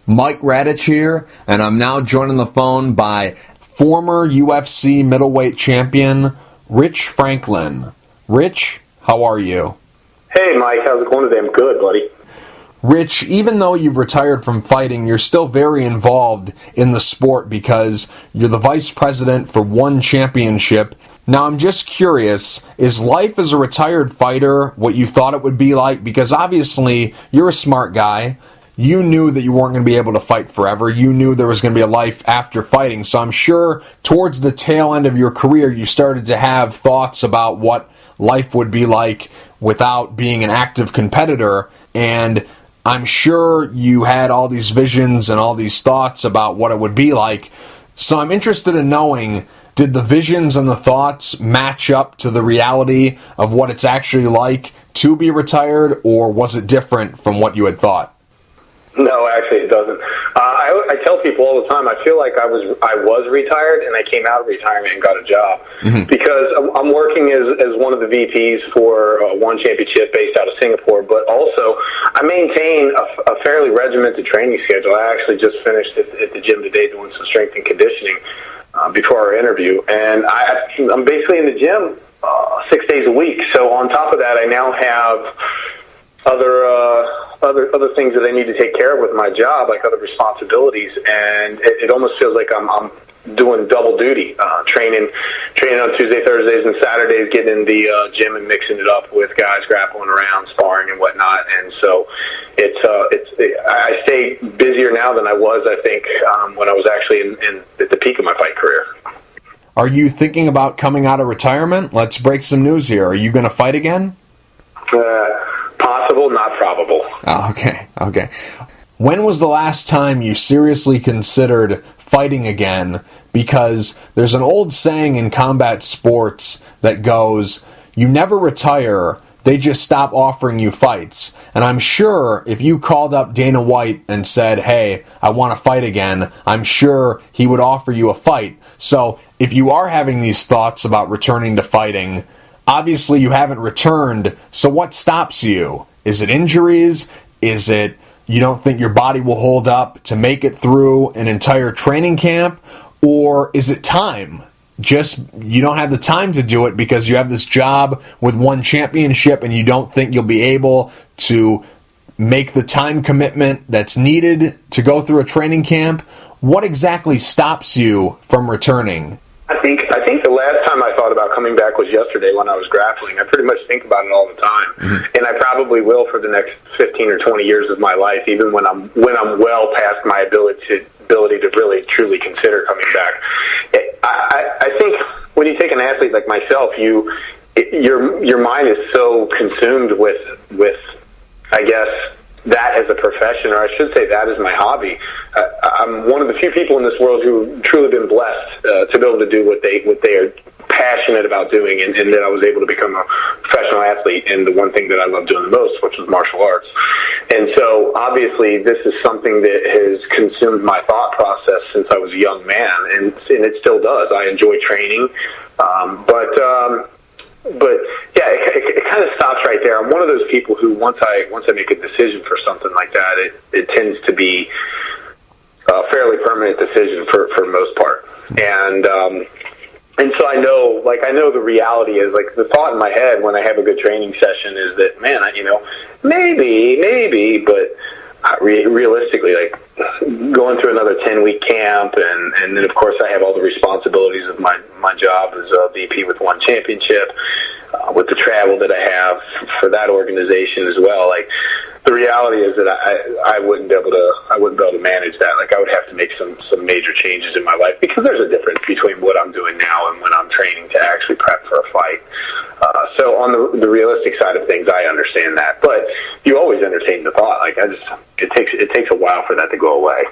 Mike Radich here, and I'm now joined on the phone by former UFC middleweight champion Rich Franklin. Rich, how are you? Hey Mike, how's it going today? I'm good, buddy. Rich, even though you've retired from fighting, you're still very involved in the sport because you're the vice president for One Championship. Now, I'm just curious, is life as a retired fighter what you thought it would be like? Because obviously, you're a smart guy. You knew that you weren't going to be able to fight forever. You knew there was going to be a life after fighting. So I'm sure towards the tail end of your career, you started to have thoughts about what life would be like without being an active competitor. And I'm sure you had all these visions and all these thoughts about what it would be like. So I'm interested in knowing, did the visions and the thoughts match up to the reality of what it's actually like to be retired, or was it different from what you had thought? No, actually it doesn't. I tell people all the time, I feel like I was retired and I came out of retirement and got a job because I'm working as one of the VPs for One Championship based out of Singapore, but also I maintain a fairly regimented training schedule. I actually just finished at the gym today doing some strength and conditioning before our interview, and I'm basically in the gym 6 days a week. So on top of that, I now have other things that I need to take care of with my job, like other responsibilities, and it almost feels like I'm doing double duty, training on Tuesday, Thursdays, and Saturdays, getting in the gym and mixing it up with guys grappling around, sparring and whatnot. And so I stay busier now than I was, I think, when I was actually at the peak of my fight career. Are you thinking about coming out of retirement? Let's break some news here. Are you going to fight again? Possible, not probable. Oh, okay. When was the last time you seriously considered fighting again? Because there's an old saying in combat sports that goes, you never retire, they just stop offering you fights. And I'm sure if you called up Dana White and said, hey, I want to fight again, I'm sure he would offer you a fight. So if you are having these thoughts about returning to fighting, obviously you haven't returned, so what stops you? Is it injuries? Is it you don't think your body will hold up to make it through an entire training camp? Or is it time? Just you don't have the time to do it because you have this job with One Championship and you don't think you'll be able to make the time commitment that's needed to go through a training camp? What exactly stops you from returning? I think the last time I thought about coming back was yesterday when I was grappling. I pretty much think about it all the time, and I probably will for the next 15 or 20 years of my life, even when I'm well past my ability to really truly consider coming back. I think when you take an athlete like myself, your mind is so consumed with I guess that as a profession, or I should say that as my hobby. I'm one of the few people in this world who've truly been blessed to be able to do what they are passionate about doing, and that I was able to become a professional athlete in the one thing that I love doing the most, which was martial arts. And so obviously this is something that has consumed my thought process since I was a young man, and it still does. I enjoy training, but yeah, it kind of stops right there. I'm one of those people who once I make a decision for something like that, it tends to be a fairly permanent decision for the most part. And so I know the reality is, like, the thought in my head when I have a good training session is that, man, maybe, but realistically, like, going through another 10-week camp, and then of course I have all the responsibilities of my job as a VP with One Championship, with the travel that I have for that organization as well. Like, the reality is that I wouldn't be able to manage that. Like, I would have to make some major changes in my life, because there's a difference between what I'm doing now and when I'm training to actually prep for a fight. So on the realistic side of things, I understand that, but you always entertain the thought. Like, it takes a while for that to go away.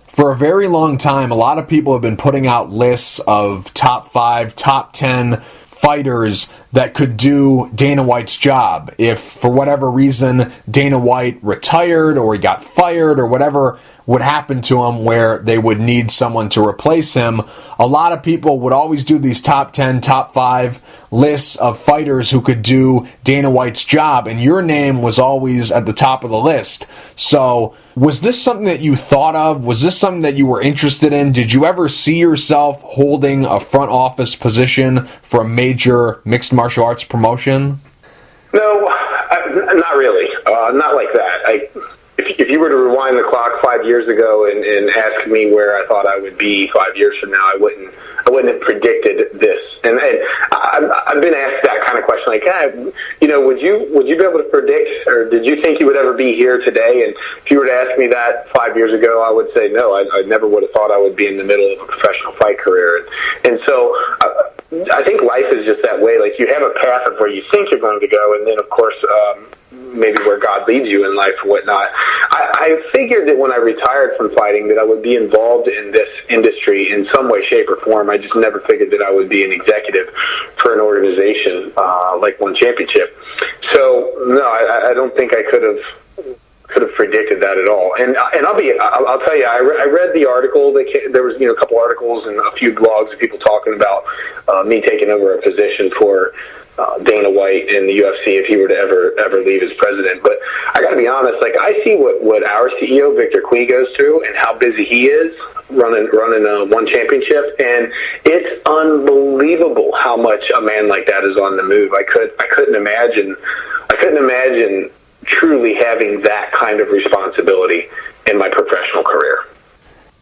For a very long time, a lot of people have been putting out lists of top 5, top 10 fighters that could do Dana White's job. If for whatever reason Dana White retired or he got fired or whatever would happen to him where they would need someone to replace him, a lot of people would always do these top 10, top 5 lists of fighters who could do Dana White's job, and your name was always at the top of the list. So was this something that you thought of? Was this something that you were interested in? Did you ever see yourself holding a front office position for a major mixed martial arts promotion? No, not really. Not like that. If you were to rewind the clock 5 years ago and ask me where I thought I would be 5 years from now, I wouldn't have predicted this. And I've been asked that kind of question, like, would you be able to predict, or did you think you would ever be here today? And if you were to ask me that 5 years ago, I would say no. I never would have thought I would be in the middle of a professional fight career. And so I think life is just that way. Like, you have a path of where you think you're going to go, and then, of course, maybe where God leads you in life or whatnot. I figured that when I retired from fighting that I would be involved in this industry in some way, shape, or form. I just never figured that I would be an executive for an organization like One Championship. So, no, I don't think I could have predicted that at all. And I'll tell you, I read the article. There was a couple articles and a few blogs of people talking about me taking over a position for Dana White in the UFC if he were to ever leave as president. But I got to be honest, like, I see what our CEO Victor Cui goes through and how busy he is running One Championship, and it's unbelievable how much a man like that is on the move. I couldn't imagine truly having that kind of responsibility in my professional career.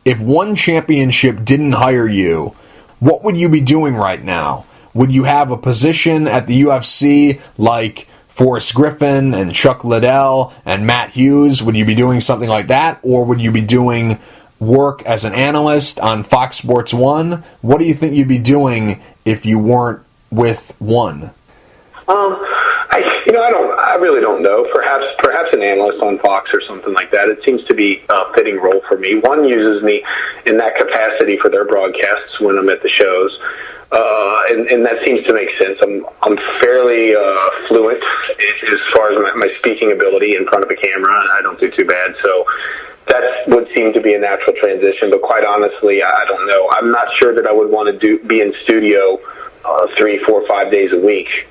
If One Championship didn't hire you, what would you be doing right now? Would you have a position at the UFC like Forrest Griffin and Chuck Liddell and Matt Hughes? Would you be doing something like that? Or would you be doing work as an analyst on Fox Sports 1? What do you think you'd be doing if you weren't with One? I really don't know. Perhaps an analyst on Fox or something like that. It seems to be a fitting role for me. One uses me in that capacity for their broadcasts when I'm at the shows. And that seems to make sense. I'm fairly fluent as far as my speaking ability in front of a camera. I don't do too bad, so that would seem to be a natural transition. But quite honestly, I don't know. I'm not sure that I would want to be in studio 3, 4, 5 days a week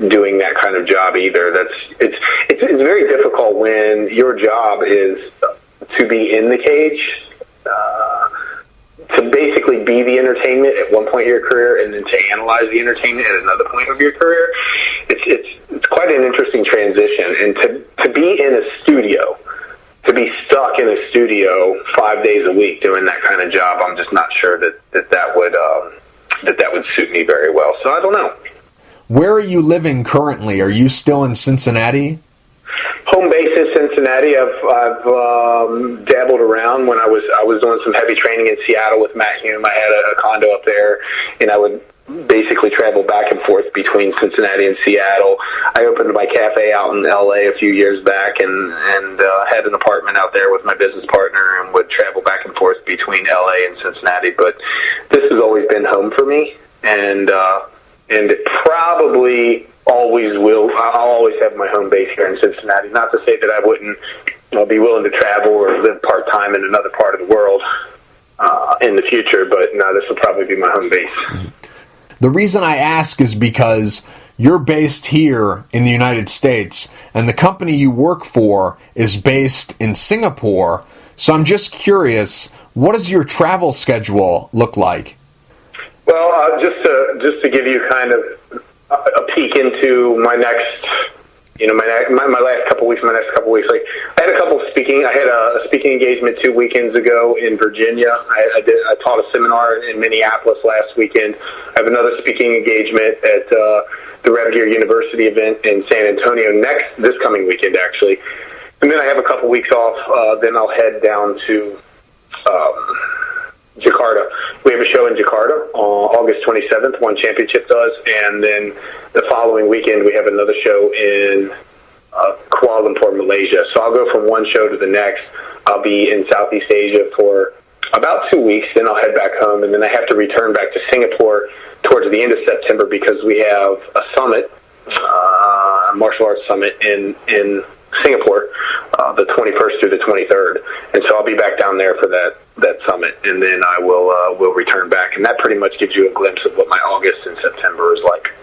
doing that kind of job either. It's very difficult when your job is to be in the cage. To basically be the entertainment at one point in your career and then to analyze the entertainment at another point of your career, it's quite an interesting transition. And to be in a studio, to be stuck in a studio 5 days a week doing that kind of job, I'm just not sure that would suit me very well. So I don't know. Where are you living currently? Are you still in Cincinnati? Home base is Cincinnati. I've dabbled around when I was doing some heavy training in Seattle with Matt Hume. I had a condo up there, and I would basically travel back and forth between Cincinnati and Seattle. I opened my cafe out in LA a few years back, and had an apartment out there with my business partner, and would travel back and forth between LA and Cincinnati. But this has always been home for me, and it probably always will. I'll always have my home base here in Cincinnati. Not to say that I wouldn't be willing to travel or live part-time in another part of the world in the future, but no, this will probably be my home base. The reason I ask is because you're based here in the United States, and the company you work for is based in Singapore. So I'm just curious, what does your travel schedule look like? Well, just to give you kind of a peek into my next, my last couple weeks, like I had a speaking engagement 2 weekends ago in Virginia. I taught a seminar in Minneapolis last weekend. I have another speaking engagement at the Red Gear University event in San Antonio this coming weekend, actually. And then I have a couple weeks off. Then I'll head down to Jakarta. We have a show in Jakarta on August 27th, One Championship does, and then the following weekend we have another show in Kuala Lumpur, Malaysia. So I'll go from one show to the next. I'll be in Southeast Asia for about 2 weeks, then I'll head back home, and then I have to return back to Singapore towards the end of September because we have a summit martial arts summit in Singapore, the 21st through the 23rd, and so I'll be back down there for that summit, and then I will return back, and that pretty much gives you a glimpse of what my August and September is like.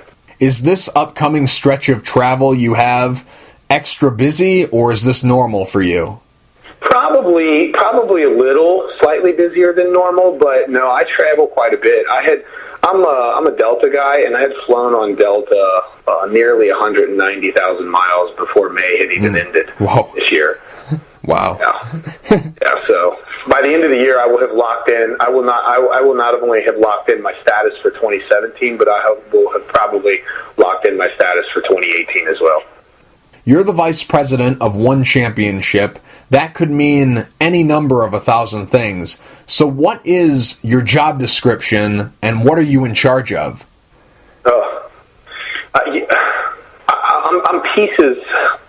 Is this upcoming stretch of travel you have extra busy, or is this normal for you? Probably a little slightly busier than normal, but no, I travel quite a bit. I'm a Delta guy, and I had flown on Delta nearly 190,000 miles before May had even ended this year. Wow. Yeah. So by the end of the year, I will have locked in. I will not only have locked in my status for 2017, but I will have probably locked in my status for 2018 as well. You're the vice president of one championship. That could mean any number of 1,000 things. So what is your job description, and what are you in charge of? I'm pieces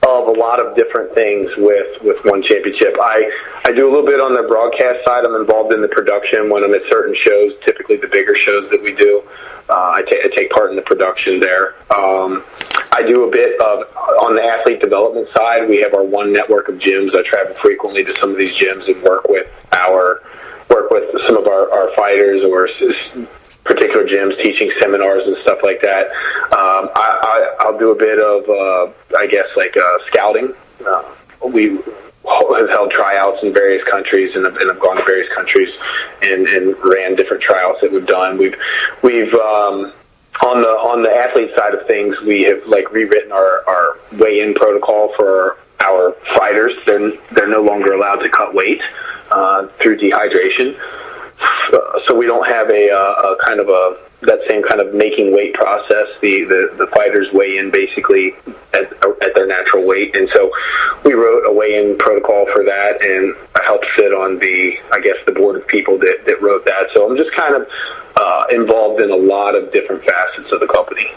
of a lot of different things with one championship. I do a little bit on the broadcast side. I'm involved in the production when I'm at certain shows, typically the bigger shows that we do. I take part in the production there. I do a bit on the athlete development side. We have our one network of gyms. I travel frequently to some of these gyms and work with some of our fighters or particular gyms, teaching seminars and stuff like that. I'll do a bit of, scouting. We have held tryouts in various countries, and I've gone to various countries and ran different tryouts that we've done. We've on the athlete side of things, we have rewritten our weigh-in protocol for our fighters. They're no longer allowed to cut weight through dehydration. So we don't have that same kind of making weight process. The fighters weigh in basically at their natural weight, and so we wrote a weigh-in protocol for that, and I helped sit on the board of people that wrote that. So I'm just kind of involved in a lot of different facets of the company.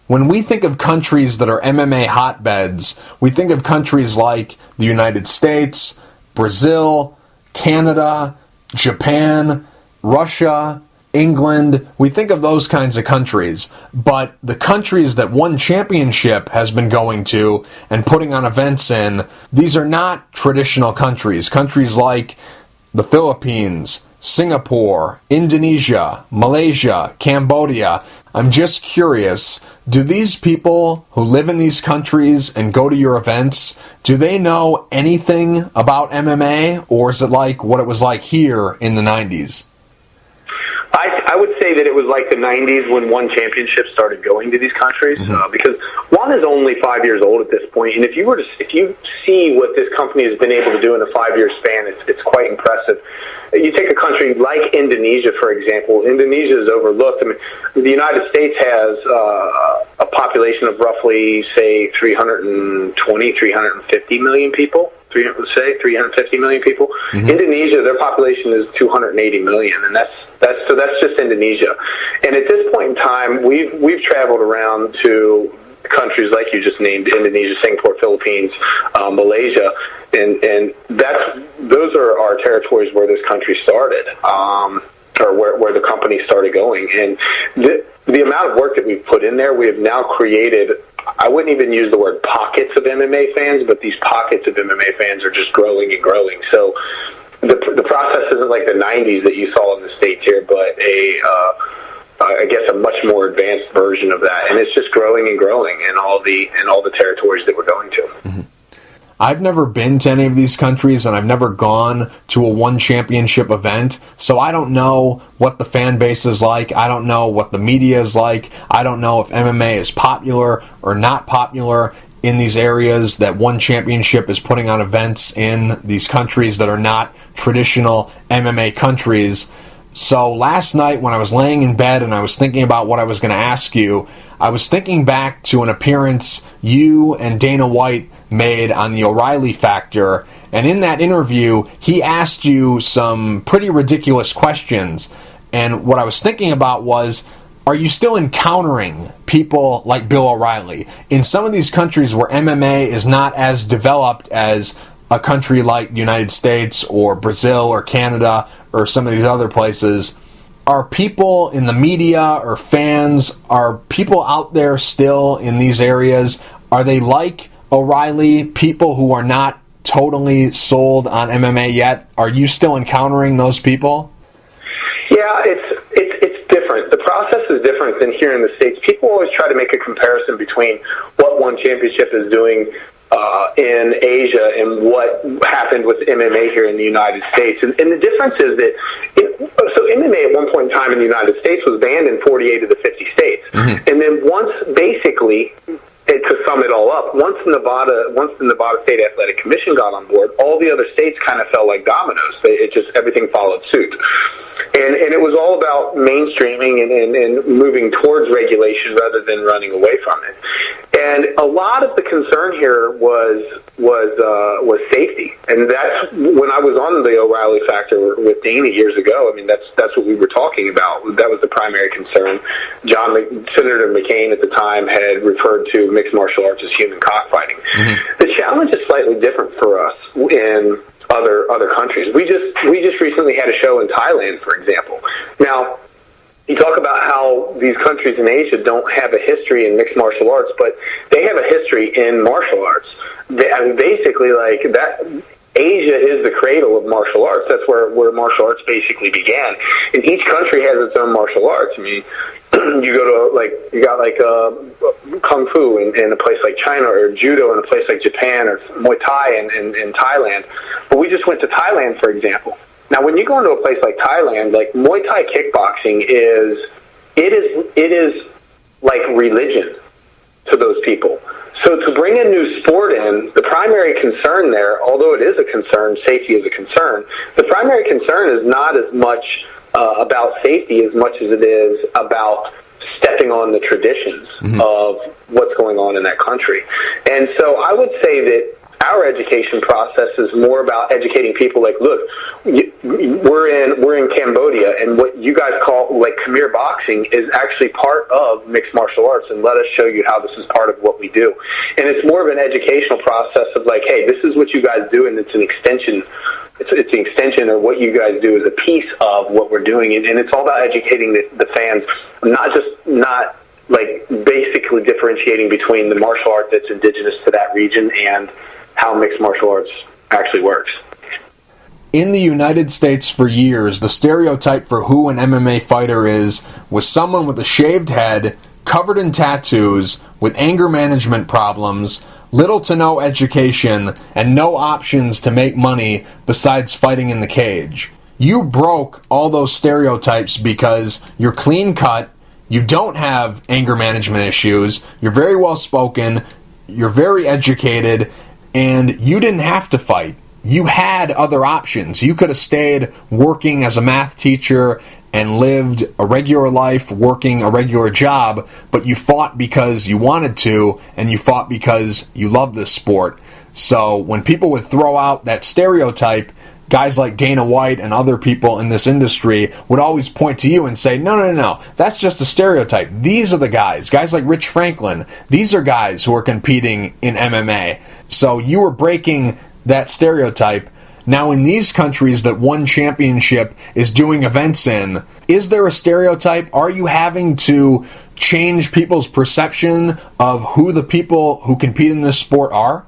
When we think of countries that are MMA hotbeds, we think of countries like the United States, Brazil, Canada, Japan, Russia, England. We think of those kinds of countries. But the countries that One Championship has been going to and putting on events in, these are not traditional countries. Countries like the Philippines, Singapore, Indonesia, Malaysia, Cambodia. I'm just curious, do these people who live in these countries and go to your events, do they know anything about MMA, or is it like what it was like here in the 90s? I would say that it was like the 90s when One Championship started going to these countries, because One is only 5 years old at this point, and if you see what this company has been able to do in a 5-year span, it's quite impressive. You take a country like Indonesia, for example. Indonesia is overlooked. I mean, the United States has a population of roughly, say, 350 million people. 350 million people. Mm-hmm. Indonesia, their population is 280 million, and that's just Indonesia. And at this point in time, we've traveled around to countries like you just named, Indonesia, Singapore, Philippines, Malaysia, and those are our territories where this country started, or where the company started going. And the amount of work that we've put in there, we have now created, I wouldn't even use the word pockets of MMA fans, but these pockets of MMA fans are just growing and growing. So the process isn't like the 90s that you saw in the States here, but a much more advanced version of that. And it's just growing and growing in all the territories that we're going to. Mm-hmm. I've never been to any of these countries, and I've never gone to a One Championship event, so I don't know what the fan base is like. I don't know what the media is like. I don't know if MMA is popular or not popular in these areas that One Championship is putting on events in these countries that are not traditional MMA countries. So last night when I was laying in bed and I was thinking about what I was going to ask you, I was thinking back to an appearance you and Dana White made on the O'Reilly Factor, and in that interview he asked you some pretty ridiculous questions, and what I was thinking about was, are you still encountering people like Bill O'Reilly in some of these countries where MMA is not as developed as a country like the United States or Brazil or Canada or some of these other places? are people in the media or fans, are people out there still in these areas, are they like O'Reilly, people who are not totally sold on MMA yet? Are you still encountering those people? Yeah, it's different. The process is different than here in the States. People always try to make a comparison between what One Championship is doing in Asia and what happened with MMA here in the United States. And the difference is that, so MMA at one point in time in the United States was banned in 48 of the 50 states. Mm-hmm. And then once, basically, to sum it all up, once the Nevada State Athletic Commission got on board, all the other states kind of fell like dominoes. Everything followed suit. And it was all about mainstreaming and moving towards regulation rather than running away from it. And a lot of the concern here was safety. And that's when I was on the O'Reilly Factor with Dana years ago. I mean, that's what we were talking about. That was the primary concern. Senator McCain at the time had referred to mixed martial arts as human cockfighting. Mm-hmm. The challenge is slightly different for us in other countries. We just recently had a show in Thailand, for example. Now, you talk about how these countries in Asia don't have a history in mixed martial arts, but they have a history in martial arts. Basically, like that, Asia is the cradle of martial arts. That's where martial arts basically began. And each country has its own martial arts. I mean, you go to, you got Kung Fu in a place like China, or Judo in a place like Japan, or Muay Thai in Thailand. But we just went to Thailand, for example. Now, when you go into a place like Thailand, like Muay Thai kickboxing it is like religion to those people. So to bring a new sport in, the primary concern there, although it is a concern, safety is a concern, the primary concern is not as much about safety as much as it is about stepping on the traditions mm-hmm. of what's going on in that country. And so I would say that our education process is more about educating people like, look, we're in Cambodia, and what you guys call like Khmer boxing is actually part of mixed martial arts, and let us show you how this is part of what we do. And it's more of an educational process of like, hey, this is what you guys do, and it's an extension. It's an extension of what you guys do as a piece of what we're doing, and it's all about educating the fans, not like basically differentiating between the martial art that's indigenous to that region and how mixed martial arts actually works. In the United States for years, the stereotype for who an MMA fighter was someone with a shaved head, covered in tattoos, with anger management problems, little to no education, and no options to make money besides fighting in the cage. You broke all those stereotypes because you're clean cut, you don't have anger management issues, you're very well spoken, you're very educated, and you didn't have to fight. You had other options. You could have stayed working as a math teacher and lived a regular life, working a regular job, but you fought because you wanted to, and you fought because you loved this sport. So when people would throw out that stereotype, guys like Dana White and other people in this industry would always point to you and say, no, that's just a stereotype. These are the guys like Rich Franklin. These are guys who are competing in MMA. So you were breaking that stereotype. Now, in these countries that One Championship is doing events in, is there a stereotype? Are you having to change people's perception of who the people who compete in this sport are?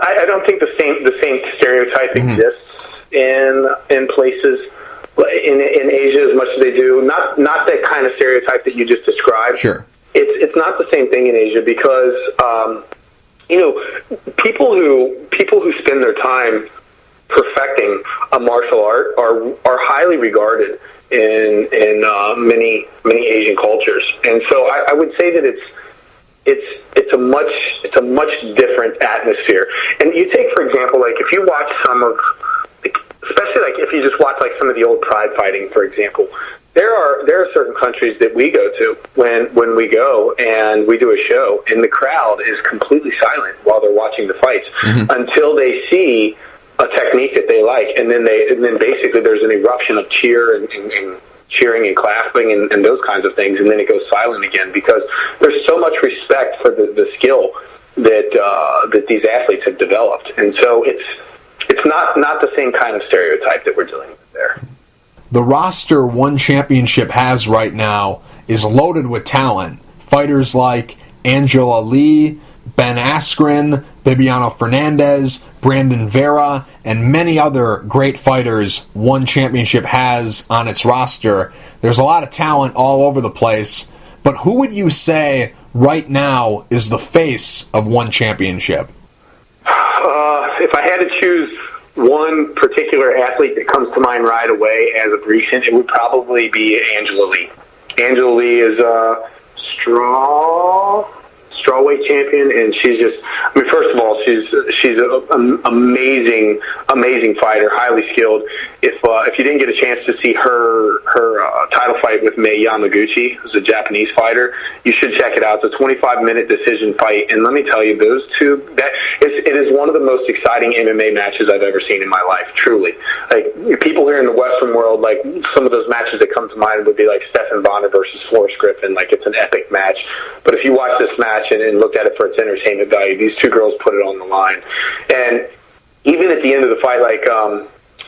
I don't think the same stereotype mm-hmm. exists in places in Asia as much as they do. Not that kind of stereotype that you just described. Sure, it's not the same thing in Asia because people who spend their time perfecting a martial art are highly regarded in many Asian cultures, and so I would say that it's a much different atmosphere. And you take, for example, like if you watch some of, especially like if you just watch like some of the old pride fighting, for example, there are certain countries that we go to when we go and we do a show, and the crowd is completely silent while they're watching the fights mm-hmm. until they see a technique that they like, and then basically there's an eruption of cheer and cheering and clapping and those kinds of things, and then it goes silent again because there's so much respect for the skill that these athletes have developed, and so it's not the same kind of stereotype that we're dealing with there. The roster One Championship has right now is loaded with talent. Fighters like Angela Lee, Ben Askren, Bibiano Fernandez, Brandon Vera, and many other great fighters One Championship has on its roster. There's a lot of talent all over the place, but who would you say right now is the face of One Championship? If I had to choose one particular athlete that comes to mind right away as of recent, it would probably be Angela Lee. Angela Lee is a strawweight champion, and she's just, first of all, she's an amazing fighter, highly skilled. If you didn't get a chance to see her title fight with Mei Yamaguchi, who's a Japanese fighter, you should check it out. It's a 25-minute decision fight, and let me tell you, those two, it is one of the most exciting MMA matches I've ever seen in my life, truly. Like, people here in the Western world, like, some of those matches that come to mind would be like Stephan Bonner versus Forrest Griffin, like, it's an epic match. But if you watch this match and look at it for its entertainment value, these two girls put it on the line. And even at the end of the fight, like,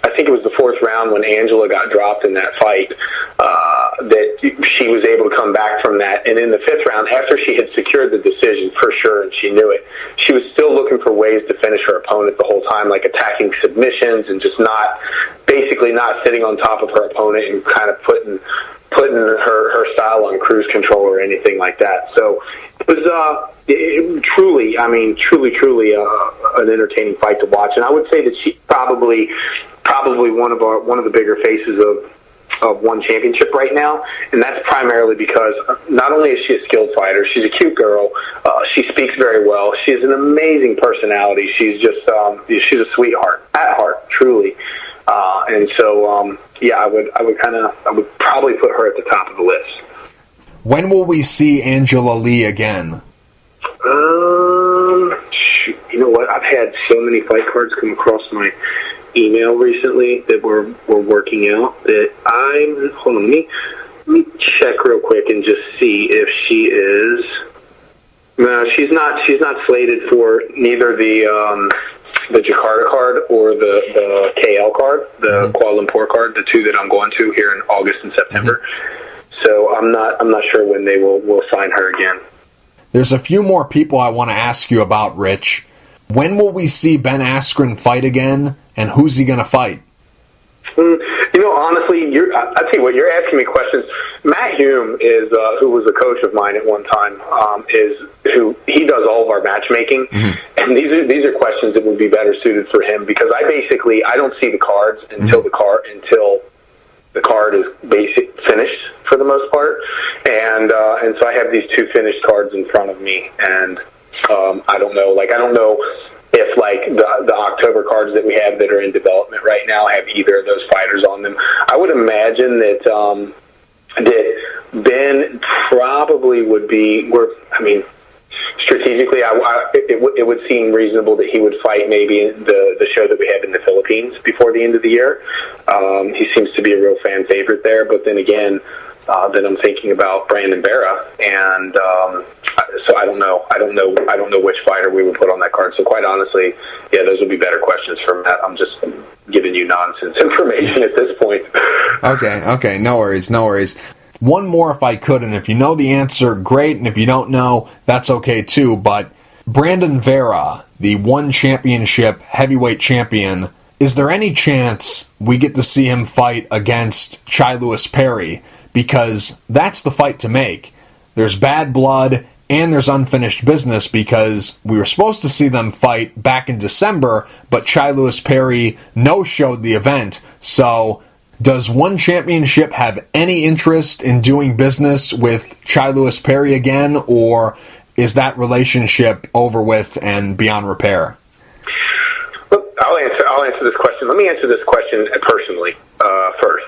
I think it was the fourth round when Angela got dropped in that fight, that she was able to come back from that. And in the fifth round, after she had secured the decision for sure and she knew it, she was still looking for ways to finish her opponent the whole time, like attacking submissions and just basically not sitting on top of her opponent and kind of putting her style on cruise control or anything like that. So it was truly an entertaining fight to watch. And I would say that she's probably one of the bigger faces of One Championship right now, and that's primarily because not only is she a skilled fighter, she's a cute girl. She speaks very well. She has an amazing personality. She's just she's a sweetheart at heart, truly. And so I would probably put her at the top of the list. When will we see Angela Lee again? You know what? I've had so many fight cards come across my email recently that we're working out that hold on, let me check real quick and just see if she is. No, she's not slated for neither the Jakarta card or the KL card, the Kuala Lumpur card, the two that I'm going to here in August and September. So I'm not sure when they will sign her again. There's a few more people I want to ask you about, Rich. When will we see Ben Askren fight again, and who's he going to fight? Honestly, I'll tell you what, you're asking me questions. Matt Hume is, who was a coach of mine at one time, he does all of our matchmaking, and these are questions that would be better suited for him, because I don't see the cards until the card is finished for the most part, and so I have these two finished cards in front of me, and I don't know if the October cards that we have that are in development right now have either of those fighters on them. I would imagine that Ben probably would be. Strategically, it would seem reasonable that he would fight maybe in the show that we have in the Philippines before the end of the year. He seems to be a real fan favorite there, but then again, then I'm thinking about Brandon Vera, and so I don't know which fighter we would put on that card. So quite honestly, yeah, those would be better questions for Matt. I'm just giving you nonsense information at this point. Okay, no worries. One more if I could, and if you know the answer, great, and if you don't know, that's okay too, but Brandon Vera, the One Championship heavyweight champion, is there any chance we get to see him fight against Chai Lewis Perry? Because that's the fight to make. There's bad blood, and there's unfinished business, because we were supposed to see them fight back in December, but Chai Lewis Perry no-showed the event. So does One Championship have any interest in doing business with Chai Lewis Perry again, or is that relationship over with and beyond repair? I'll answer this question. Let me answer this question personally first.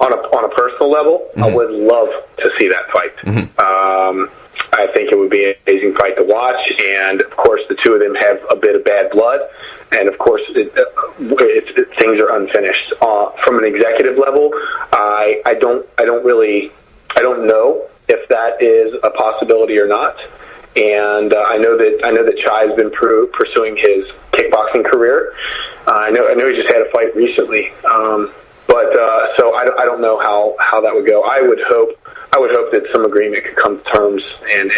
On a personal level, I would love to see that fight. I think it would be an amazing fight to watch, and of course the two of them have a bit of bad blood, and of course things are unfinished. From an executive level, I don't know if that is a possibility or not. And I know that Chai's been pursuing his kickboxing career. I know he just had a fight recently. But so I don't know how that would go. I would hope that some agreement could come to terms, and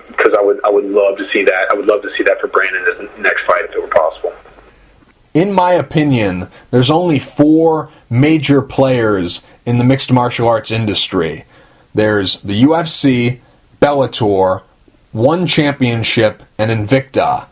because I would love to see that. I would love to see that for Brandon as the next fight if it were possible. In my opinion, there's only 4 major players in the mixed martial arts industry. There's the UFC, Bellator, One Championship, and Invicta.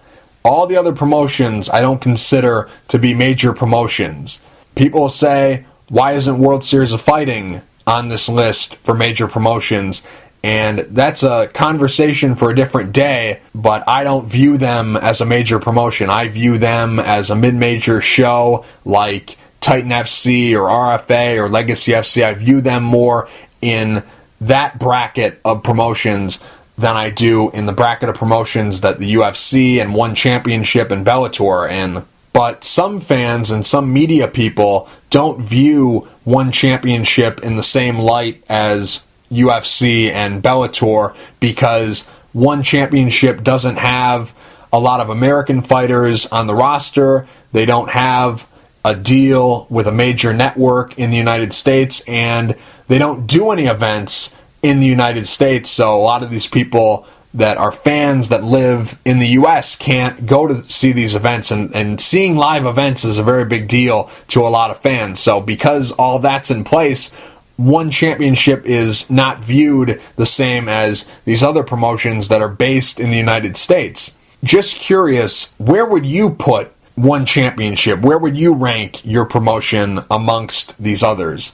All the other promotions I don't consider to be major promotions. People say, why isn't World Series of Fighting on this list for major promotions? And that's a conversation for a different day, but I don't view them as a major promotion. I view them as a mid-major show like Titan FC or RFA or Legacy FC. I view them more in that bracket of promotions than I do in the bracket of promotions that the UFC and One Championship and Bellator are in. But some fans and some media people don't view One Championship in the same light as UFC and Bellator because One Championship doesn't have a lot of American fighters on the roster. They don't have a deal with a major network in the United States, and they don't do any events in the United States. So a lot of these people that are fans that live in the U.S. can't go to see these events, and seeing live events is a very big deal to a lot of fans. So because all that's in place, One Championship is not viewed the same as these other promotions that are based in the United States. Just curious, where would you put One Championship? Where would you rank your promotion amongst these others?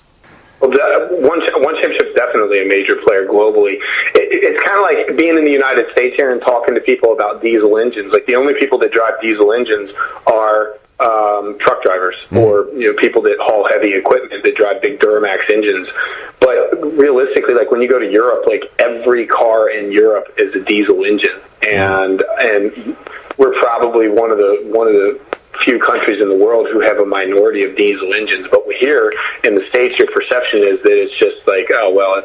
Well, One Championship is definitely a major player globally. It's kind of like being in the United States here and talking to people about diesel engines. Like, the only people that drive diesel engines are truck drivers or people that haul heavy equipment that drive big Duramax engines. But realistically, like, when you go to Europe, like, every car in Europe is a diesel engine, and we're probably one of the few countries in the world who have a minority of diesel engines. But here in the States, your perception is that it's just like, oh well,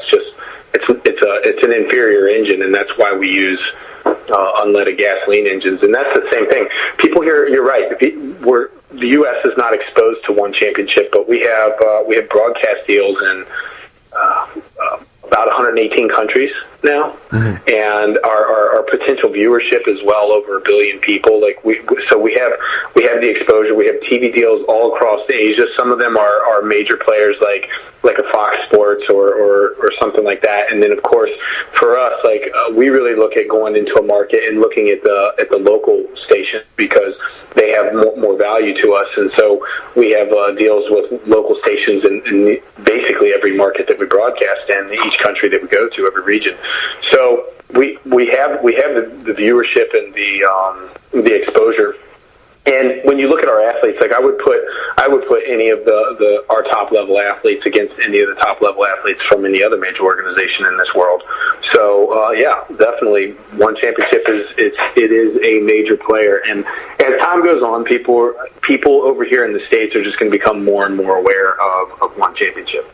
it's an inferior engine, and that's why we use unleaded gasoline engines. And that's the same thing. People here, you're right. The U.S. is not exposed to One Championship, but we have broadcast deals in about 118 countries now, and our potential viewership is well over 1 billion people. Like, we have the exposure. We have TV deals all across Asia. Some of them are major players like a Fox Sports or something like that. And then, of course, for us, like, we really look at going into a market and looking at the local stations because they have more value to us. And so we have deals with local stations in basically every market that we broadcast in, each country that we go to, every region. So we have the viewership and the exposure. And when you look at our athletes, like, I would put any of our top level athletes against any of the top level athletes from any other major organization in this world. So yeah, definitely One Championship is a major player. And as time goes on, people over here in the States are just going to become more and more aware of One Championship.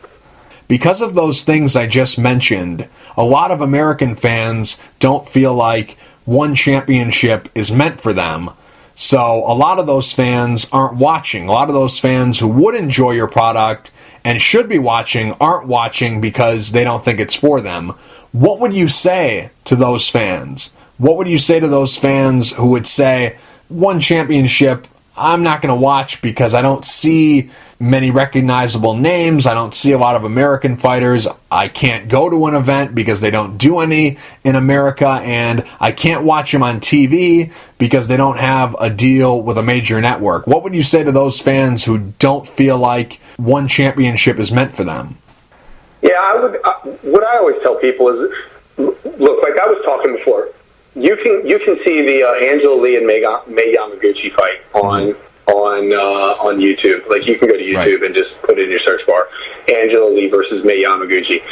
Because of those things I just mentioned, a lot of American fans don't feel like One Championship is meant for them. So a lot of those fans aren't watching. A lot of those fans who would enjoy your product and should be watching aren't watching because they don't think it's for them. What would you say to those fans? What would you say to those fans who would say, One Championship, I'm not going to watch because I don't see many recognizable names. I don't see a lot of American fighters. I can't go to an event because they don't do any in America, and I can't watch them on TV because they don't have a deal with a major network. What would you say to those fans who don't feel like One Championship is meant for them? Yeah, what I always tell people is, look, like I was talking before, you can see the Angela Lee and Mei Yamaguchi fight on YouTube. Like, you can go to YouTube and just put it in your search bar, Angela Lee versus Mei Yamaguchi.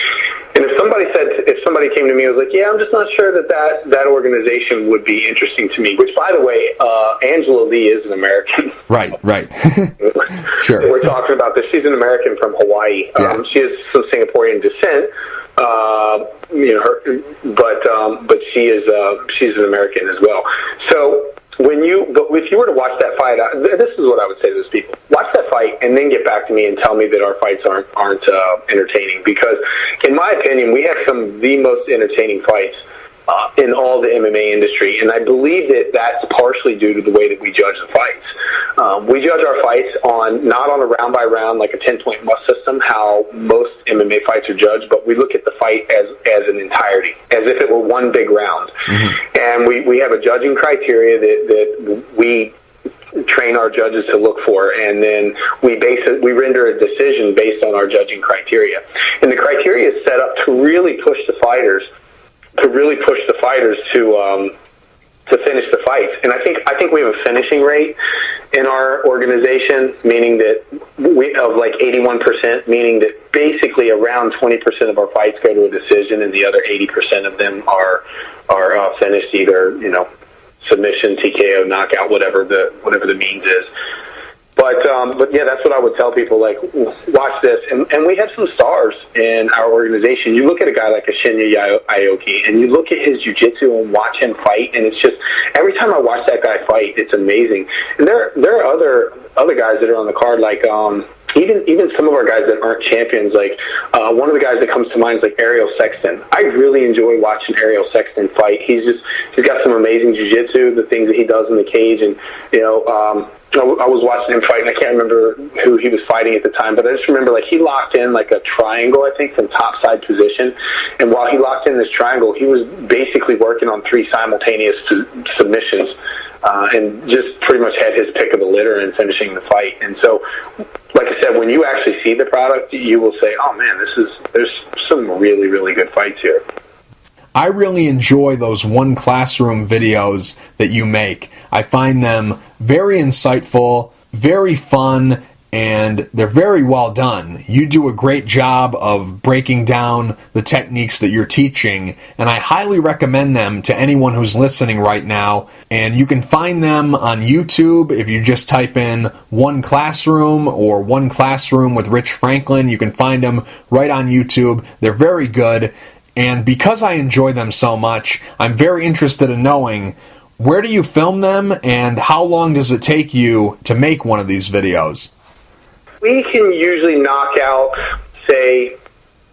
And if somebody came to me and was like, yeah, I'm just not sure that organization would be interesting to me, which, by the way, Angela Lee is an American. Right. Sure. We're talking about this. She's an American from Hawaii. Yeah. She has some Singaporean descent. But she's an American as well. So if you were to watch that fight, this is what I would say to those people: watch that fight and then get back to me and tell me that our fights aren't entertaining. Because, in my opinion, we have some of the most entertaining fights in all the MMA industry, and I believe that that's partially due to the way that we judge the fights. We judge our fights not on a round by round, like a 10-point must system, how most MMA fights are judged, but we look at the fight as an entirety, as if it were one big round. Mm-hmm. And we have a judging criteria that we train our judges to look for, and then we render a decision based on our judging criteria. And the criteria is set up to really push the fighters to finish the fights. And I think we have a finishing rate in our organization, meaning that we of like 81%, meaning that basically around 20% of our fights go to a decision, and the other 80% of them are finished either submission, TKO, knockout, whatever the means is. But yeah, that's what I would tell people, like, watch this. And we have some stars in our organization. You look at a guy like a Shinya Aoki, and you look at his jiu-jitsu and watch him fight, and it's just, every time I watch that guy fight, it's amazing. And there are other guys that are on the card, like even some of our guys that aren't champions, like one of the guys that comes to mind is like Ariel Sexton. I really enjoy watching Ariel Sexton fight. He's got some amazing jiu-jitsu, the things that he does in the cage, and I was watching him fight, and I can't remember who he was fighting at the time, but I just remember, like, he locked in like a triangle, I think, from topside position, and while he locked in this triangle, he was basically working on 3 simultaneous submissions, and just pretty much had his pick of the litter in finishing the fight. And so, like I said, when you actually see the product, you will say, oh man, there's some really, really good fights here. I really enjoy those one classroom videos that you make. I find them very insightful, very fun, and they're very well done. You do a great job of breaking down the techniques that you're teaching, and I highly recommend them to anyone who's listening right now. And you can find them on YouTube if you just type in One Classroom or One Classroom with Rich Franklin. You can find them right on YouTube. They're very good. And because I enjoy them so much, I'm very interested in knowing, where do you film them, and how long does it take you to make one of these videos? We can usually knock out, say,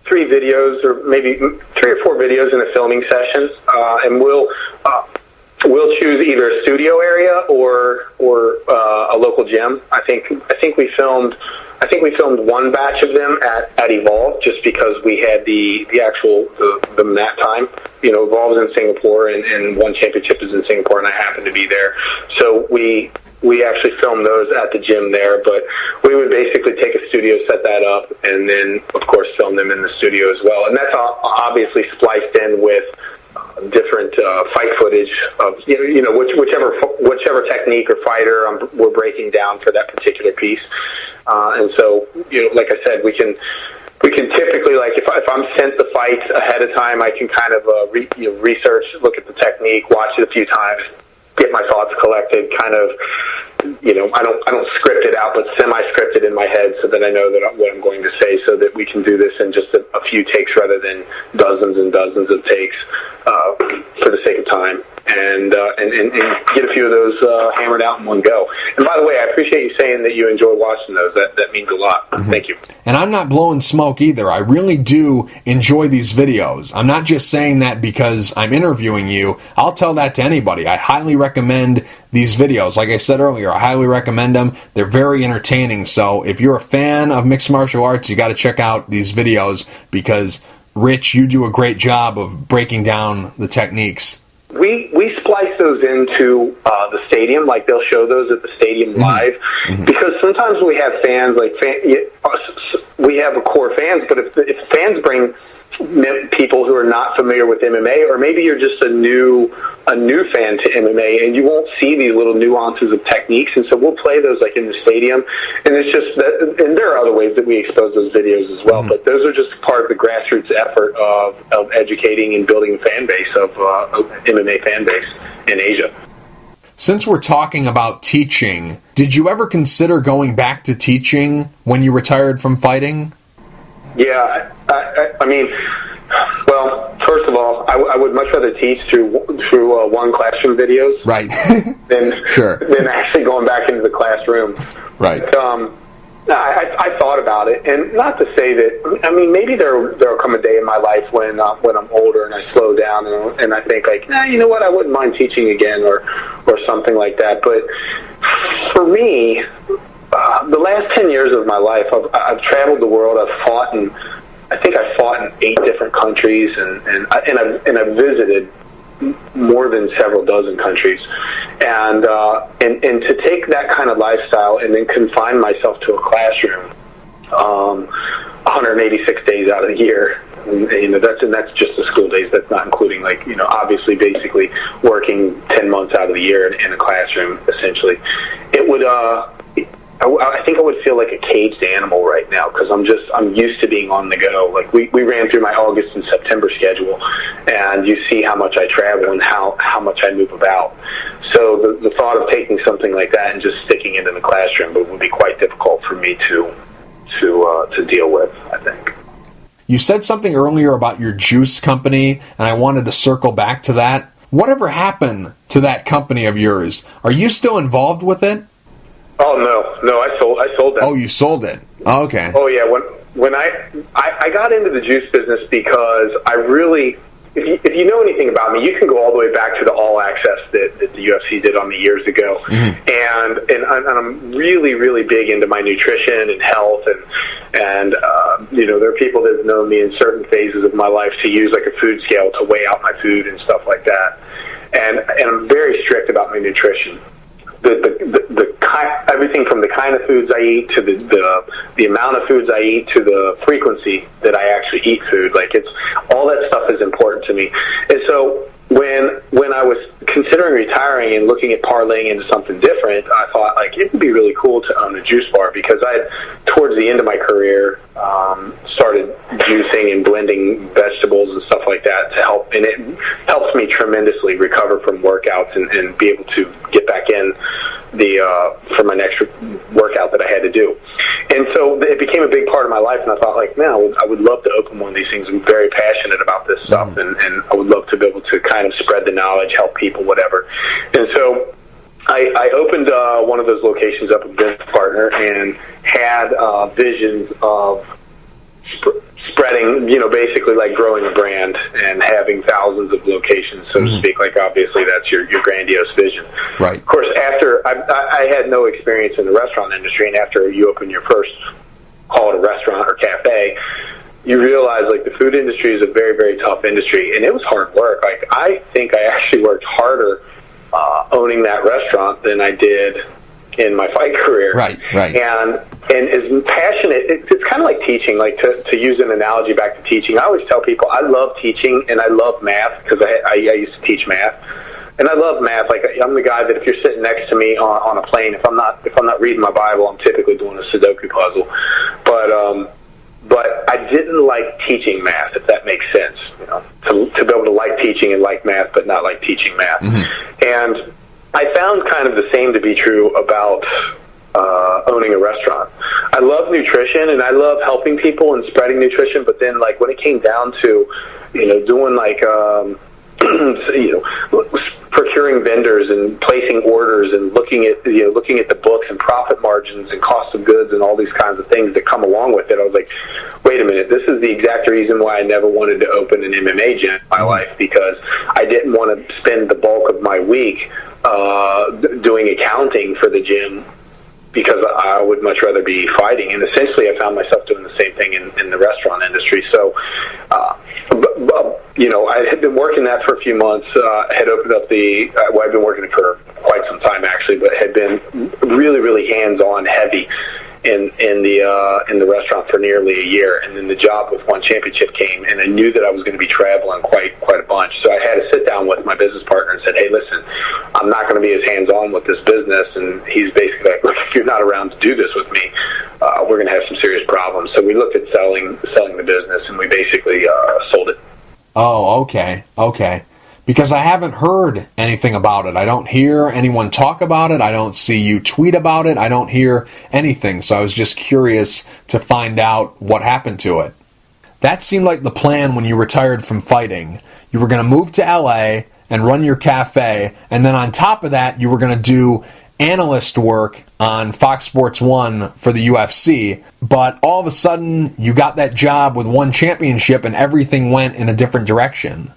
3 videos, or maybe 3 or 4 videos in a filming session, and we'll choose either a studio area or a local gym. I think we filmed one batch of them at Evolve, just because we had the actual that time. Evolve's in Singapore, and one championship is in Singapore, and I happened to be there. So we actually filmed those at the gym there, but we would basically take a studio, set that up, and then, of course, film them in the studio as well. And that's obviously spliced in with different fight footage of whichever technique or fighter we're breaking down for that particular piece. And so, like I said, we can typically, like, if I'm sent the fights ahead of time, I can kind of research, look at the technique, watch it a few times, get my thoughts collected, kind of, I don't script it out, but semi-script it in my head so that I know what I'm going to say, so that we can do this in just a few takes rather than dozens and dozens of takes for the sake of time, and get a few of those hammered out in one go. And by the way, I appreciate you saying that you enjoy watching those. That means a lot. Mm-hmm. Thank you. And I'm not blowing smoke either. I really do enjoy these videos. I'm not just saying that because I'm interviewing you. I'll tell that to anybody. I highly recommend these videos. Like I said earlier, I highly recommend them. They're very entertaining. So if you're a fan of mixed martial arts, you got to check out these videos, because Rich, you do a great job of breaking down the techniques. We splice those into the stadium, like they'll show those at the stadium live, mm-hmm. because sometimes we have fans, we have a core fans, but if fans bring people who are not familiar with MMA, or maybe you're just a new fan to MMA, and you won't see these little nuances of techniques, and so we'll play those like in the stadium, and it's just that, and there are other ways that we expose those videos as well, but those are just part of the grassroots effort of educating and building a fan base of MMA fan base in Asia. Since we're talking about teaching, did you ever consider going back to teaching when you retired from fighting? Yeah, I mean, well, first of all, I would much rather teach through one classroom videos, right, than actually going back into the classroom. Right. I thought about it, and not to say that. I mean, maybe there'll come a day in my life when I'm older and I slow down and I think like, you know what, I wouldn't mind teaching again or something like that. But for me, the last 10 years of my life, I've traveled the world. I think I've fought in 8 different countries, and I've visited more than several dozen countries, and to take that kind of lifestyle and then confine myself to a classroom 186 days out of the year, and that's just the school days. That's not including obviously basically working 10 months out of the year in a classroom. Essentially, it would. I think I would feel like a caged animal right now because I'm used to being on the go. Like we ran through my August and September schedule, and you see how much I travel and how much I move about. So the thought of taking something like that and just sticking it in the classroom would be quite difficult for me to deal with, I think. You said something earlier about your juice company, and I wanted to circle back to that. Whatever happened to that company of yours? Are you still involved with it? Oh no, I sold that. Oh, you sold it. Oh, okay. Oh yeah, when I got into the juice business because I really, if you know anything about me, you can go all the way back to the All Access that the UFC did on me years ago, and I'm really really big into my nutrition and health, and there are people that have known me in certain phases of my life to use like a food scale to weigh out my food and stuff like that, and I'm very strict about my nutrition. Everything from the kind of foods I eat to the amount of foods I eat to the frequency that I actually eat food. Like it's all that stuff is important to me. And so when I was considering retiring and looking at parlaying into something different, I thought like it would be really cool to own a juice bar because towards the end of my career started juicing and blending vegetables and stuff like that to help, and it helps me tremendously recover from workouts and be able to get back in for my next workout that I had to do. And so it became a big part of my life, and I thought like, man, I would love to open one of these things. I'm very passionate about this stuff, and I would love to be able to kind of spread the knowledge, help people, whatever. And so I opened one of those locations up with a business partner and had visions of spreading, basically like growing a brand and having thousands of locations, so to speak. Like obviously that's your grandiose vision. Right. Of course, after I had no experience in the restaurant industry, and after you open your first, call it a restaurant or cafe, you realize like the food industry is a very, very tough industry, and it was hard work. Like I think I actually worked harder owning that restaurant than I did in my fight career. Right. And as passionate, it's kind of like teaching, like to use an analogy back to teaching. I always tell people I love teaching and I love math because I used to teach math. And I love math. Like I'm the guy that if you're sitting next to me on a plane, if I'm not reading my Bible, I'm typically doing a Sudoku puzzle. But I didn't like teaching math, if that makes sense. To be able to like teaching and like math, but not like teaching math. And I found kind of the same to be true about owning a restaurant. I love nutrition and I love helping people and spreading nutrition, but then like when it came down to doing like procuring vendors and placing orders and looking at the books and profit margins and cost of goods and all these kinds of things that come along with it, I was like, wait a minute, this is the exact reason why I never wanted to open an MMA gym in my life, because I didn't want to spend the bulk of my week doing accounting for the gym, because I would much rather be fighting. And essentially I found myself doing the same thing in the restaurant industry. So, I had been working that for a few months, had opened up I've been working it for quite some time actually, but had been really, really hands-on heavy in the restaurant for nearly a year. And then the job with One Championship came, and I knew that I was going to be traveling quite a bunch. So I had to sit down with my business partner and said, hey, listen, I'm not going to be as hands-on with this business. And he's basically like, look, if you're not around to do this with me, we're going to have some serious problems. So we looked at selling the business, and we basically sold it. Oh, okay. Because I haven't heard anything about it. I don't hear anyone talk about it. I don't see you tweet about it. I don't hear anything. So I was just curious to find out what happened to it. That seemed like the plan when you retired from fighting. You were going to move to LA and run your cafe, and then on top of that, you were going to do analyst work on Fox Sports 1 for the UFC, but all of a sudden, you got that job with one championship and everything went in a different direction.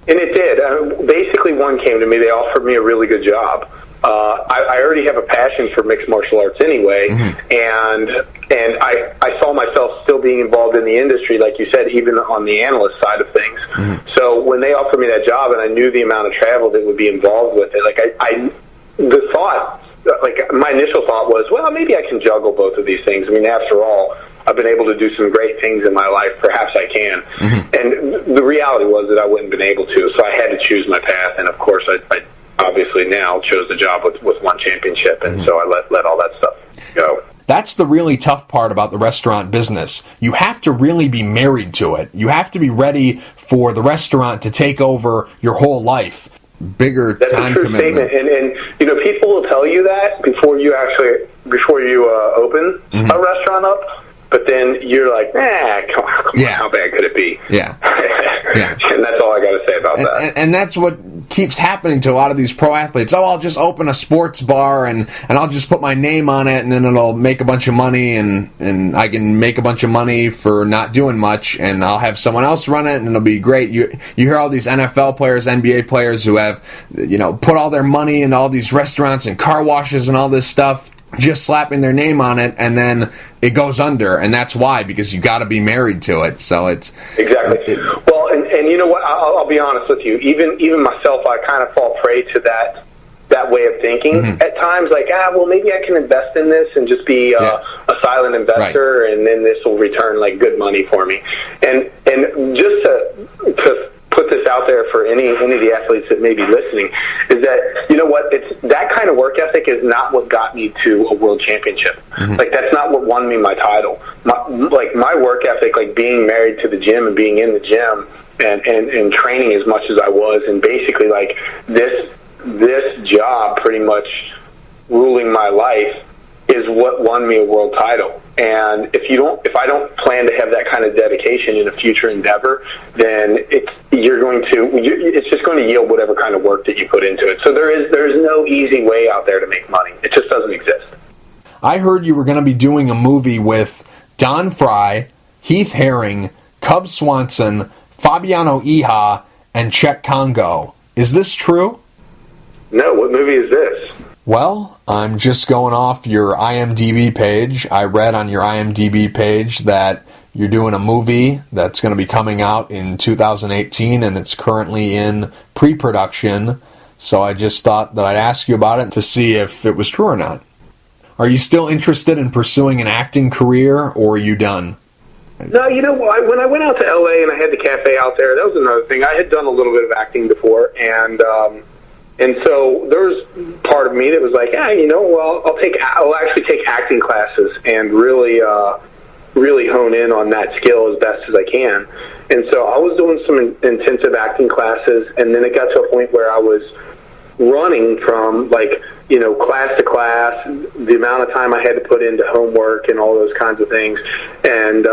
And it did. Basically, one came to me. They offered me a really good job. I already have a passion for mixed martial arts anyway, and I saw myself still being involved in the industry, like you said, even on the analyst side of things. So when they offered me that job, and I knew the amount of travel that would be involved with it, my initial thought was, well, maybe I can juggle both of these things. I mean, after all, I've been able to do some great things in my life. Perhaps I can. And the reality was that I wouldn't have been able to, so I had to choose my path. And of course, I obviously now chose the job with one championship, and so I let all that stuff go. That's the really tough part about the restaurant business. You have to really be married to it. You have to be ready for the restaurant to take over your whole life. Bigger That's time a true commitment. Statement. And people will tell you that before you open a restaurant up, but then you're like, come on, how bad could it be? Yeah. And that's all I got to say about that. And that's what keeps happening to a lot of these pro athletes. Oh, I'll just open a sports bar and I'll just put my name on it, and then it'll make a bunch of money, and I can make a bunch of money for not doing much, and I'll have someone else run it, and it'll be great. You hear all these NFL players, NBA players who have, put all their money into all these restaurants and car washes and all this stuff, just slapping their name on it, and then it goes under, and that's why, because you got to be married to it. So it's exactly. Well, and you know what? I'll be honest with you. Even myself, I kind of fall prey to that way of thinking at times. Like, well, maybe I can invest in this and just be a silent investor, and then this will return like good money for me. And just to put this out there for any of the athletes that may be listening, is that, you know what, it's that kind of work ethic is not what got me to a world championship. Like, that's not what won me my title. My work ethic, like being married to the gym and being in the gym and training as much as I was, and basically like this job pretty much ruling my life, is what won me a world title. And if I don't plan to have that kind of dedication in a future endeavor, then it's just going to yield whatever kind of work that you put into it. So there is no easy way out there to make money. It just doesn't exist. I heard you were going to be doing a movie with Don Fry, Heath Herring, Cub Swanson, Fabiano Iha, and Czech Congo. Is this true? No. What movie is this? Well, I'm just going off your IMDb page. I read on your IMDb page that you're doing a movie that's going to be coming out in 2018, and it's currently in pre-production. So I just thought that I'd ask you about it to see if it was true or not. Are you still interested in pursuing an acting career, or are you done? No, when I went out to LA and I had the cafe out there, that was another thing. I had done a little bit of acting before, and so there was part of me that was like, I'll actually take acting classes and really hone in on that skill as best as I can. And so I was doing some intensive acting classes, and then it got to a point where I was running from class to class, the amount of time I had to put into homework and all those kinds of things. And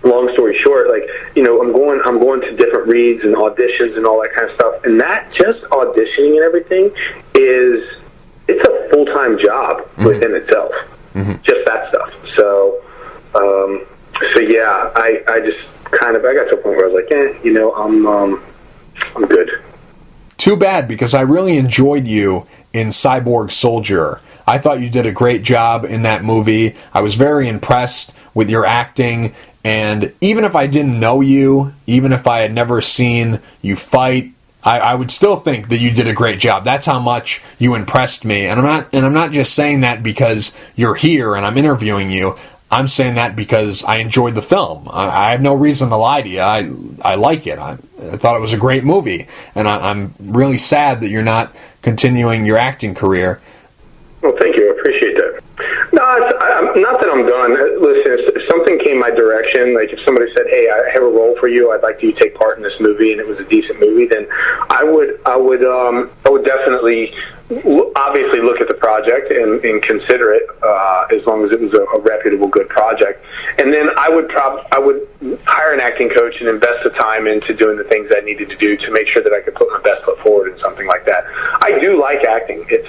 long story short, I'm going to different reads and auditions and all that kind of stuff. And that, just auditioning and everything, it's a full-time job within itself. Just that stuff. So yeah, I just I got to a point where I was like, I'm good. Too bad, because I really enjoyed you in Cyborg Soldier. I thought you did a great job in that movie. I was very impressed with your acting, and even if I didn't know you, even if I had never seen you fight, I would still think that you did a great job. That's how much you impressed me. And I'm not just saying that because you're here and I'm interviewing you. I'm saying that because I enjoyed the film. I have no reason to lie to you. I like it. I thought it was a great movie. And I'm really sad that you're not continuing your acting career. Well, thank you. I appreciate that. No, not that I'm done. Listen, if something came my direction, like if somebody said, "Hey, I have a role for you. I'd like you to take part in this movie," and it was a decent movie, then I would definitely, obviously, look at the project and consider it, as long as it was a reputable, good project. And then I would hire an acting coach and invest the time into doing the things I needed to do to make sure that I could put my best foot forward in something like that. I do like acting. It's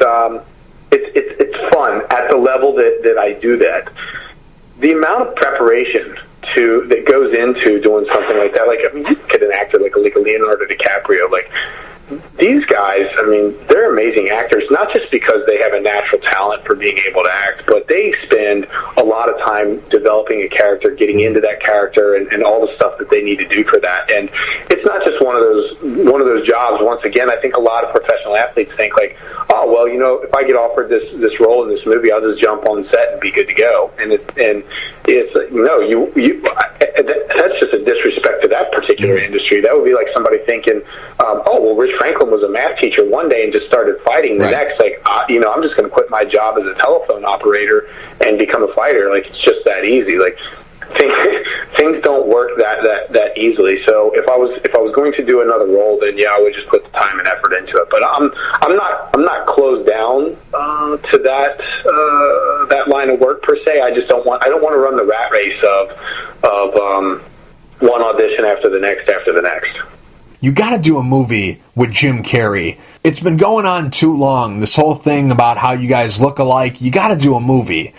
fun at the level that I do that. The amount of preparation that goes into doing something like that, like, I mean, you look at an actor like a Leonardo DiCaprio, like, these guys, I mean, they're amazing actors, not just because they have a natural talent for being able to act, but they spend a lot of time developing a character, getting into that character, and all the stuff that they need to do for that. And it's not just one of those jobs. Once again, I think a lot of professional athletes think like, oh, well, you know, if I get offered this role in this movie, I'll just jump on set and be good to go. And it's like, no, that's just a disrespect to that particular industry. That would be like somebody thinking, oh, well, Rich Franklin was a math teacher one day and just started fighting. The next, like, I'm just going to quit my job as a telephone operator and become a fighter. Like, it's just that easy. Like, things don't work that easily. So if I was going to do another role, then yeah, I would just put the time and effort into it. But I'm not closed down to that line of work per se. I don't want to run the rat race of one audition after the next. You got to do a movie with Jim Carrey. It's been going on too long, this whole thing about how you guys look alike. You got to do a movie.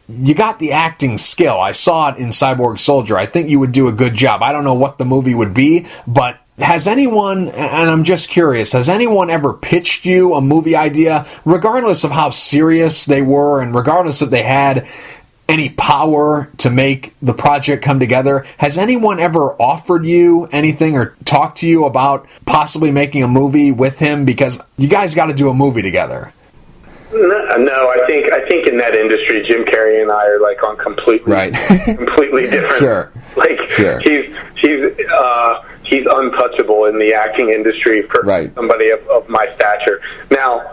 You got the acting skill. I saw it in Cyborg Soldier. I think you would do a good job. I don't know what the movie would be, but has anyone, and I'm just curious, has anyone ever pitched you a movie idea, regardless of how serious they were and regardless if they had any power to make the project come together? Has anyone ever offered you anything or talked to you about possibly making a movie with him? Because you guys got to do a movie together. No, I think in that industry, Jim Carrey and I are like on completely different. Sure. Like, sure. He's untouchable in the acting industry for somebody of my stature. Now,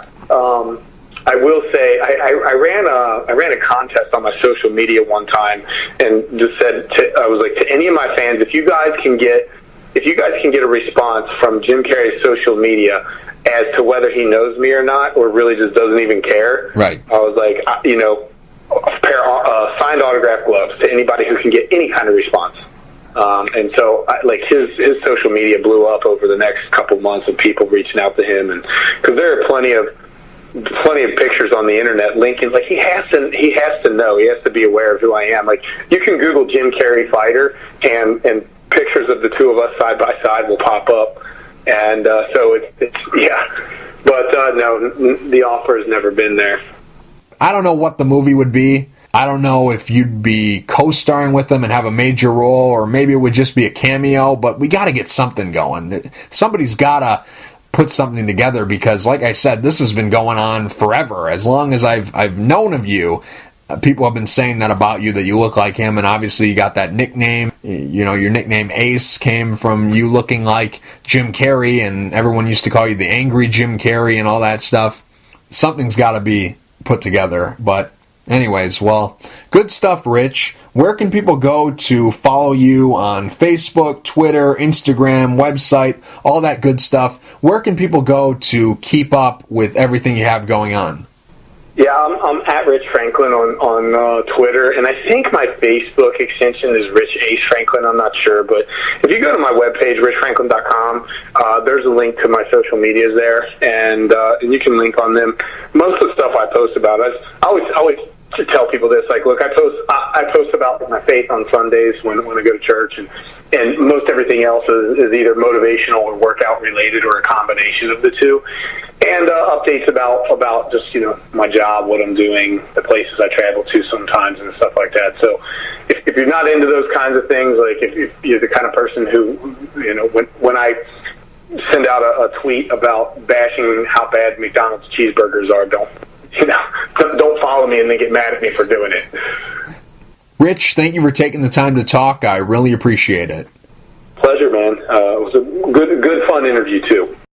I will say I ran a contest on my social media one time and just said I was like, to any of my fans, if you guys can get a response from Jim Carrey's social media as to whether he knows me or not, or really just doesn't even care. Right. I was like, a pair of signed autograph gloves to anybody who can get any kind of response. And so, his social media blew up over the next couple months of people reaching out to him, and because there are plenty of pictures on the internet linking. Like, he has to know. He has to be aware of who I am. Like, you can Google Jim Carrey fighter, and pictures of the two of us side by side will pop up. And so it's yeah. But no, the offer has never been there. I don't know what the movie would be. I don't know if you'd be co-starring with them and have a major role, or maybe it would just be a cameo, but we got to get something going. Somebody's got to put something together, because, like I said, this has been going on forever. As long as I've known of you, people have been saying that about you, that you look like him, and obviously you got that nickname. You know, your nickname Ace came from you looking like Jim Carrey, and everyone used to call you the Angry Jim Carrey and all that stuff. Something's got to be put together. But anyways, well, good stuff, Rich. Where can people go to follow you on Facebook, Twitter, Instagram, website, all that good stuff? Where can people go to keep up with everything you have going on? Yeah, I'm at Rich Franklin on Twitter, and I think my Facebook extension is Rich Ace Franklin. I'm not sure, but if you go to my webpage, richfranklin.com, there's a link to my social medias there, and you can link on them. Most of the stuff I post about, I always tell people this, like, look, I post about my faith on Sundays when I go to church, and most everything else is either motivational or workout related, or a combination of the two. And updates about just, my job, what I'm doing, the places I travel to sometimes, and stuff like that. So if you're not into those kinds of things, like if you're the kind of person who, when I send out a tweet about bashing how bad McDonald's cheeseburgers are, don't follow me and then get mad at me for doing it. Rich, thank you for taking the time to talk. I really appreciate it. Pleasure, man. It was a good, fun interview, too.